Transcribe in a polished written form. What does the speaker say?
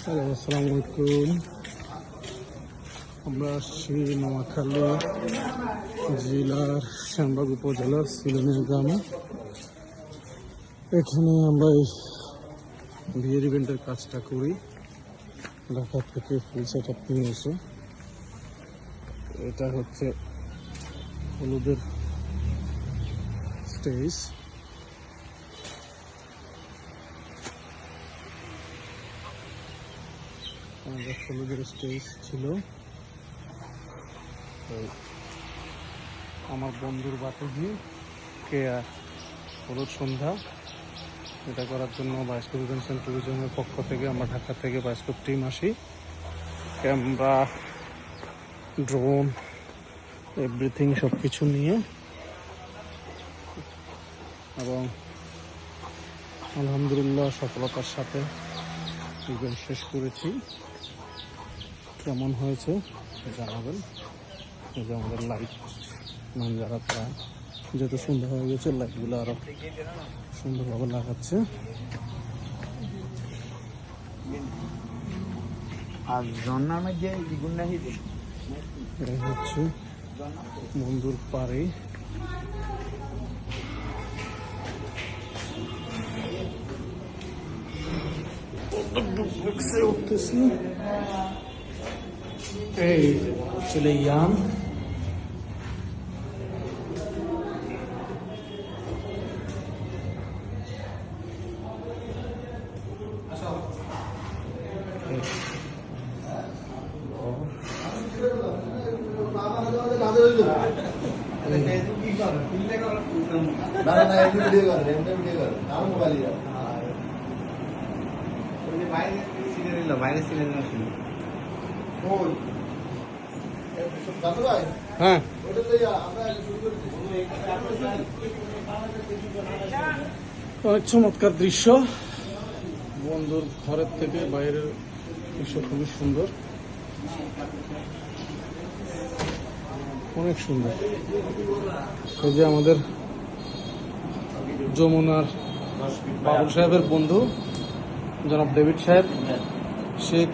Hello, আসসালামু আলাইকুম। আমরা আসছি নোয়াখালী জেলার শ্যামবাগ উপজেলার সিলেনের গ্রামে। এখানে আমরা এই বিয়ের ইভেন্টের কাজটা করি। ঢাকা থেকে ফুল সেট আপ নিয়ে এসে এটা হচ্ছে হলুদের স্টেজ। আমাদের হলুদের স্টেজ ছিল আমার বন্ধুর বাতিজি কেয়া হলুদ সন্ধ্যা। এটা করার জন্য বায়োস্কোপ ইভেন্টস এন্ড ট্যুরিজমের পক্ষ থেকে আমরা ঢাকা থেকে বায়োস্কোপ টিম আসি। ক্যামেরা, ড্রোন, এভরিথিং সব কিছু নিয়ে, এবং আলহামদুলিল্লাহ সফলতার সাথে ইভেন্ট শেষ করেছি। কেমন হয়েছে জানাবেন। এই যে আমাদের লাইট মানে যারা তারা যেহেতু সুন্দর হয়ে গেছে, লাইটগুলো আরো সুন্দরভাবে লাগাচ্ছে। আর ঝর্ণার মধ্যে এটা হচ্ছে বন্ধুর পাড়ে। উঠতেছি এই চলে ইয়াম হ্যাঁ, অনেক চমৎকার দৃশ্য। বন্ধুর ঘরের থেকে বাইরের দৃশ্য খুবই সুন্দর, অনেক সুন্দর। এই যে আমাদের যমুনার বাবুল সাহেবের বন্ধু জনাব ডেভিড সাহেব, শেখ